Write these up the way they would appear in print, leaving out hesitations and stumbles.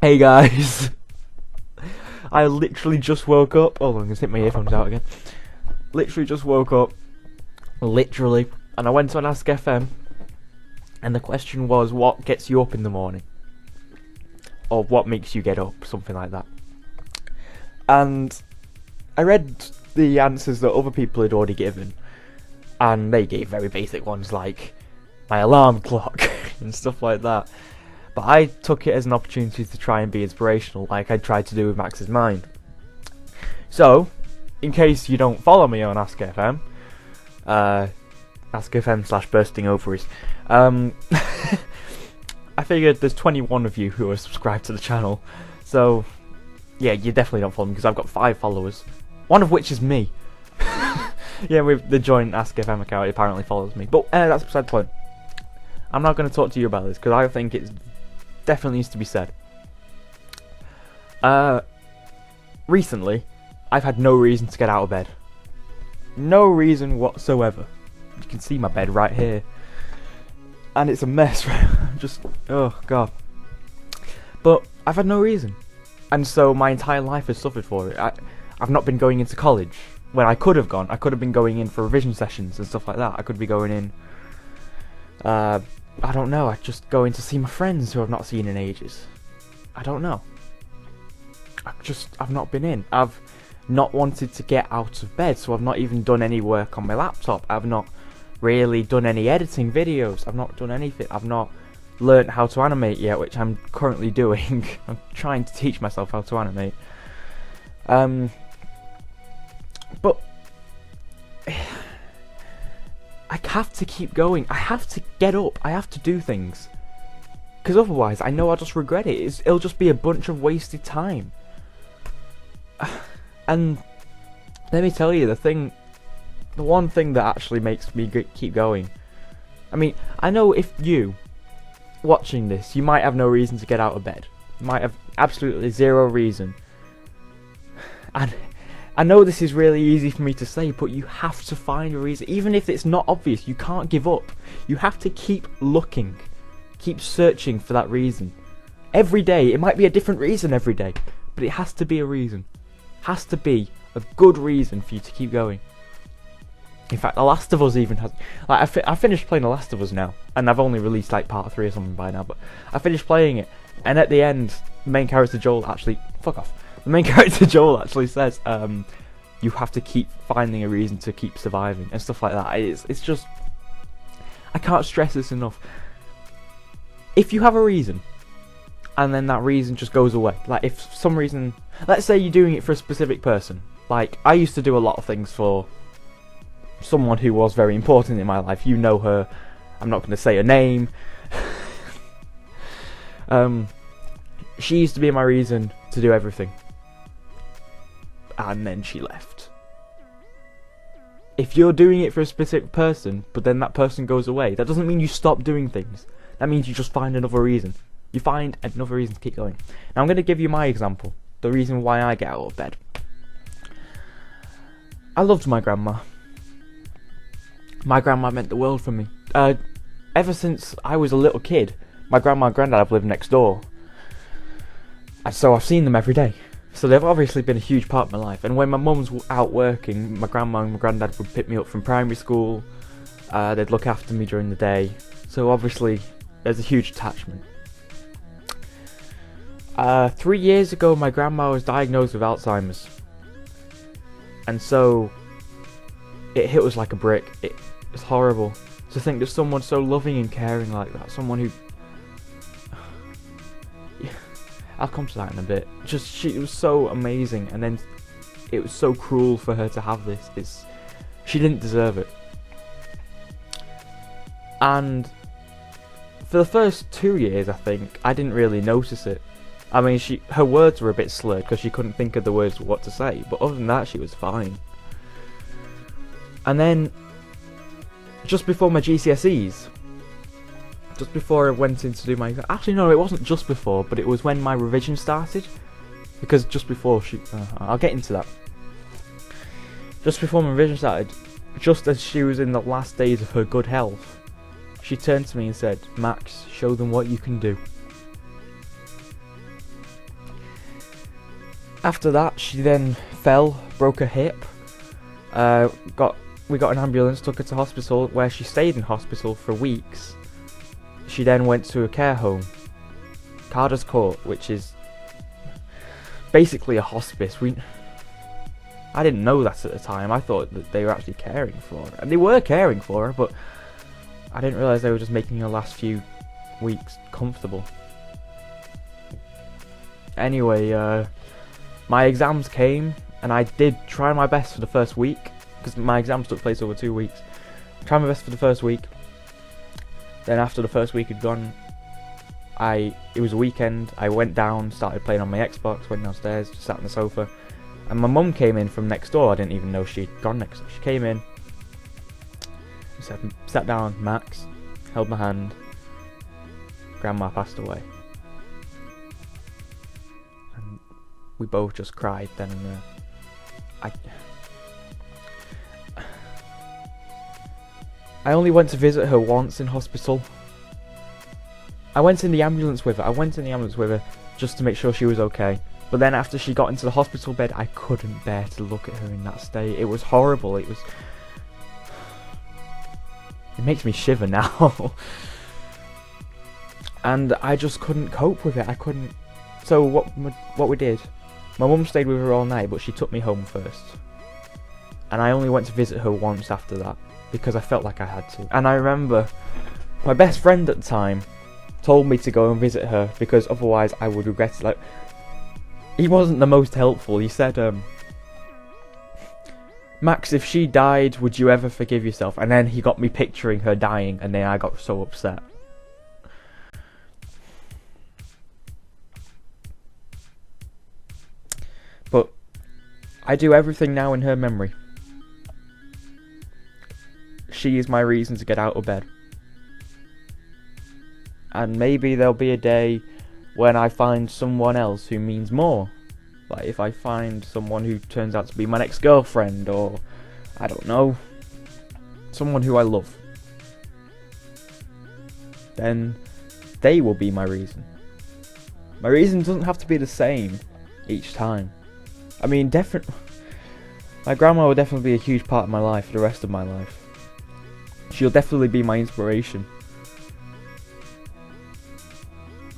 Hey guys, I literally just woke up. Hold on, I'm gonna take my earphones out again. Literally just woke up, and I went on Ask FM, and the question was, what gets you up in the morning? Or what makes you get up, something like that. And I read the answers that other people had already given, and they gave very basic ones like my alarm clock and stuff like that. But I took it as an opportunity to try and be inspirational, like I tried to do with Max's Mind. So, in case you don't follow me on Ask FM, AskFM/bursting ovaries, I figured there's 21 of you who are subscribed to the channel, so yeah, you definitely don't follow me because I've got 5 followers, one of which is me. Yeah, with the joint Ask FM account, it apparently follows me, but that's beside the point. I'm not going to talk to you about this because I think it definitely needs to be said. Recently, I've had no reason to get out of bed. No reason whatsoever. You can see my bed right here. And it's a mess, right? Just, oh god. But I've had no reason. And so my entire life has suffered for it. I've not been going into college when I could have gone. I could have been going in for revision sessions and stuff like that. I could be going in, I don't know, I just going to see my friends who I've not seen in ages. I don't know. I've not been in. I've not wanted to get out of bed, so I've not even done any work on my laptop. I've not really done any editing videos. I've not done anything. I've not learnt how to animate yet, which I'm currently doing. I'm trying to teach myself how to animate. But I have to keep going. I have to get up. I have to do things. Because otherwise, I know I'll just regret it. It'll just be a bunch of wasted time. And let me tell you, the one thing that actually makes me keep going. I mean, I know if you, watching this, you might have no reason to get out of bed. You might have absolutely zero reason. And I know this is really easy for me to say, but you have to find a reason. Even if it's not obvious, you can't give up. You have to keep looking. Keep searching for that reason. Every day, it might be a different reason every day, but it has to be a reason. Has to be a good reason for you to keep going. In fact, The Last of Us even has... Like, I finished playing The Last of Us now, and I've only released like part 3 or something by now, but I finished playing it, and at the end, the main character Joel actually... Fuck off. The main character Joel actually says, you have to keep finding a reason to keep surviving, and stuff like that. It's just... I can't stress this enough. If you have a reason, and then that reason just goes away, like if for some reason, let's say you're doing it for a specific person, like I used to do a lot of things for someone who was very important in my life. You know her, I'm not going to say her name. She used to be my reason to do everything, and then she left. If you're doing it for a specific person, but then that person goes away, that doesn't mean you stop doing things. That means you just find another reason. You find another reason to keep going. Now I'm going to give you my example. The reason why I get out of bed. I loved my grandma. My grandma meant the world for me. Ever since I was a little kid, my grandma and granddad have lived next door. And so I've seen them every day. So they've obviously been a huge part of my life. And when my mum's out working, my grandma and my granddad would pick me up from primary school. They'd look after me during the day. So obviously, there's a huge attachment. 3 years ago, my grandma was diagnosed with Alzheimer's. And so, it hit us like a brick. It's horrible to think that someone so loving and caring like that, someone who... I'll come to that in a bit. She was so amazing, and then it was so cruel for her to have this. She didn't deserve it. And for the first 2 years, I think, I didn't really notice it. I mean, her words were a bit slurred because she couldn't think of the words what to say, but other than that, she was fine. And then, just before my GCSEs, just before I went in to do my... Actually, no, it wasn't just before, but it was when my revision started. Because just before I'll get into that. Just before my revision started, just as she was in the last days of her good health, she turned to me and said, "Max, show them what you can do." After that, she then fell, broke her hip. We got an ambulance, took her to hospital, where she stayed in hospital for weeks. She then went to a care home, Carter's Court, which is basically a hospice. I didn't know that at the time. I thought that they were actually caring for her, and they were caring for her, but I didn't realise they were just making her last few weeks comfortable. Anyway, my exams came, and I did try my best for the first week, because my exams took place over 2 weeks. Tried my best for the first week. Then after the first week had gone, it was a weekend. I went down, started playing on my Xbox, went downstairs, just sat on the sofa, and my mum came in from next door. I didn't even know she'd gone next door. She came in, sat down, Max, held my hand. Grandma passed away. And we both just cried then and there. I only went to visit her once in hospital. I went in the ambulance with her just to make sure she was okay. But then after she got into the hospital bed, I couldn't bear to look at her in that state. It was horrible. It makes me shiver now. And I just couldn't cope with it. I couldn't. So what we did, my mum stayed with her all night, but she took me home first. And I only went to visit her once after that, because I felt like I had to. And I remember my best friend at the time told me to go and visit her, because otherwise I would regret it. Like, he wasn't the most helpful. He said, Max, if she died, would you ever forgive yourself? And then he got me picturing her dying, and then I got so upset. But I do everything now in her memory. She is my reason to get out of bed. And maybe there'll be a day when I find someone else who means more. Like if I find someone who turns out to be my next girlfriend, or I don't know, someone who I love, then they will be my reason. My reason doesn't have to be the same each time. I mean, my grandma will definitely be a huge part of my life for the rest of my life. She'll definitely be my inspiration.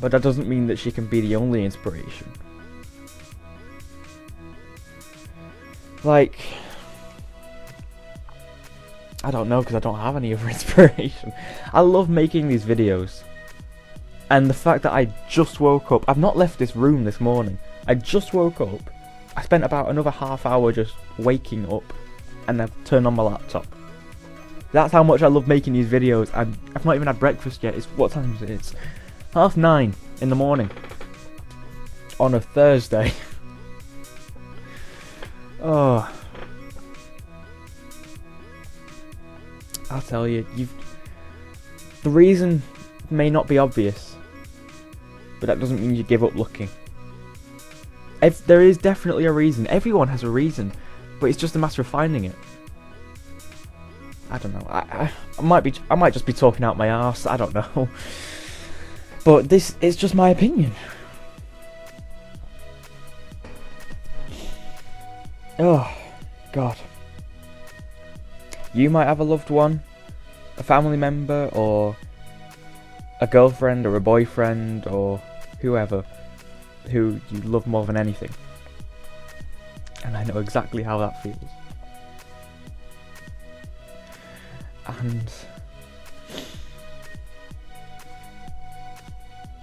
But that doesn't mean that she can be the only inspiration. Like, I don't know, because I don't have any other inspiration. I love making these videos. And the fact that I just woke up, I've not left this room this morning. I just woke up. I spent about another half hour just waking up, and I've turned on my laptop. That's how much I love making these videos. I've not even had breakfast yet. What time is it? It's 9:30 in the morning on a Thursday. Oh, I'll tell you, the reason may not be obvious, but that doesn't mean you give up looking. There is definitely a reason. Everyone has a reason, but it's just a matter of finding it. I don't know. I might just be talking out my arse. I don't know. But this is just my opinion. Oh, God. You might have a loved one, a family member, or a girlfriend, or a boyfriend, or whoever, who you love more than anything. And I know exactly how that feels. And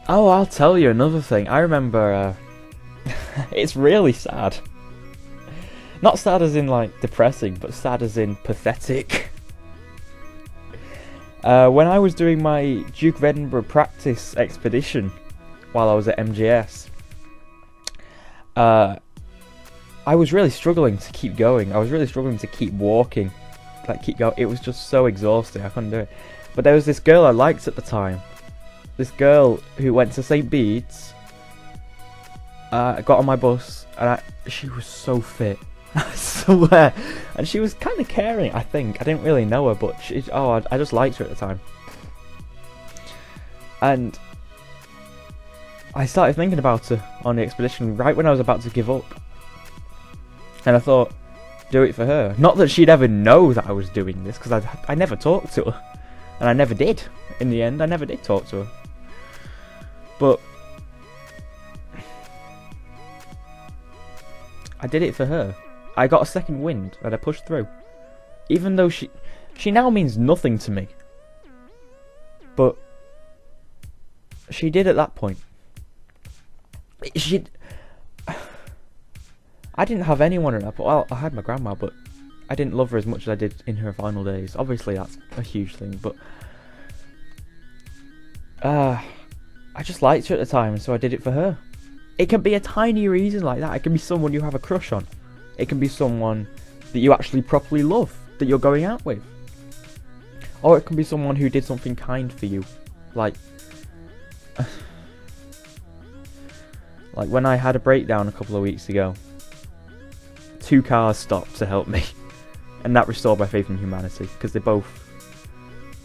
oh, I'll tell you another thing. I remember it's really sad. Not sad as in like depressing, but sad as in pathetic. When I was doing my Duke of Edinburgh practice expedition while I was at MGS, I was really struggling to keep going. I was really struggling to keep walking. Keep going. It was just so exhausting. I couldn't do it. But there was this girl I liked at the time. This girl who went to St. Bede's. Got on my bus, and she was so fit. I swear. And she was kind of caring, I think. I didn't really know her, but I just liked her at the time. And I started thinking about her on the expedition right when I was about to give up. And I thought, do it for her. Not that she'd ever know that I was doing this, because I never talked to her. And I never did. In the end, I never did talk to her. But I did it for her. I got a second wind and I pushed through. Even though she now means nothing to me. But she did at that point. I didn't have anyone at that point. Well, I had my grandma, but I didn't love her as much as I did in her final days. Obviously, that's a huge thing, but I just liked her at the time, so I did it for her. It can be a tiny reason like that. It can be someone you have a crush on. It can be someone that you actually properly love, that you're going out with. Or it can be someone who did something kind for you. Like when I had a breakdown a couple of weeks ago, 2 cars stopped to help me. And that restored my faith in humanity, because they both,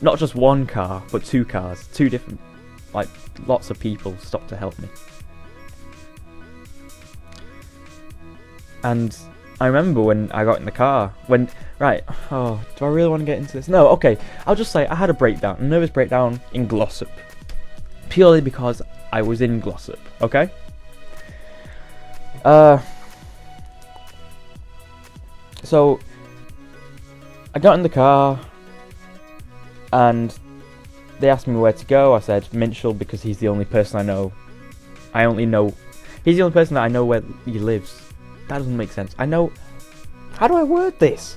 not just one car, but 2 cars, 2 different, like, lots of people stopped to help me. And I remember when I got in the car, do I really want to get into this? No, okay, I'll just say I had a breakdown, a nervous breakdown in Glossop. Purely because I was in Glossop, okay? So I got in the car and they asked me where to go. I said Minchell because he's the only person I know. He's the only person that I know where he lives. That doesn't make sense. How do I word this?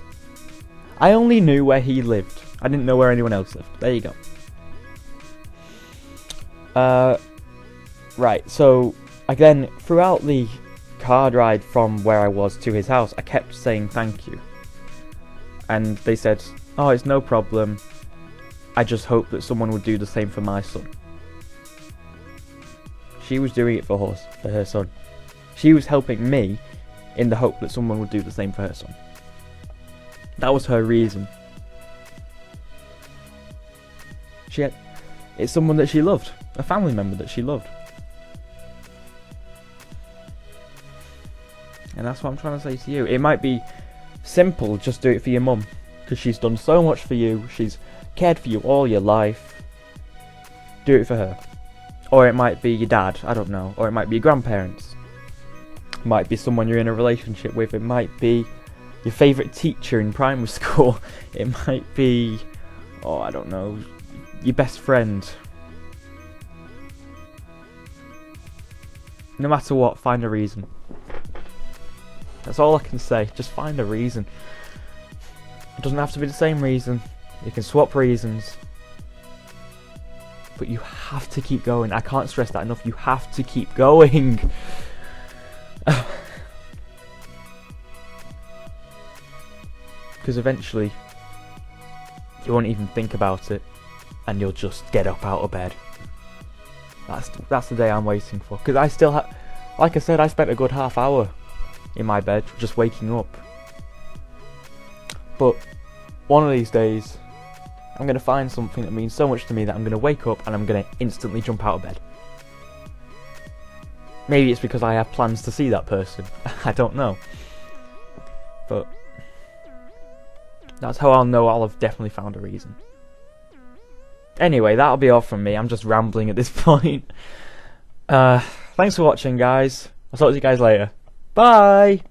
I only knew where he lived. I didn't know where anyone else lived. There you go. Right, so again, throughout the car ride from where I was to his house, I kept saying thank you. And they said, oh, it's no problem. I just hope that someone would do the same for my son. She was doing it for her son. She was helping me in the hope that someone would do the same for her son. That was her reason. It's someone that she loved. A family member that she loved. And that's what I'm trying to say to you. It might be simple, just do it for your mum. Because she's done so much for you. She's cared for you all your life. Do it for her. Or it might be your dad, I don't know. Or it might be your grandparents. It might be someone you're in a relationship with. It might be your favourite teacher in primary school. It might be, I don't know, your best friend. No matter what, find a reason. That's all I can say. Just find a reason. It doesn't have to be the same reason. You can swap reasons. But you have to keep going. I can't stress that enough. You have to keep going. Because eventually, you won't even think about it. And you'll just get up out of bed. That's the day I'm waiting for. Because I still have... Like I said, I spent a good half hour in my bed, just waking up. But one of these days, I'm going to find something that means so much to me that I'm going to wake up and I'm going to instantly jump out of bed. Maybe it's because I have plans to see that person. I don't know. But that's how I'll know I'll have definitely found a reason. Anyway, that'll be all from me. I'm just rambling at this point. Thanks for watching, guys. I'll talk to you guys later. Bye!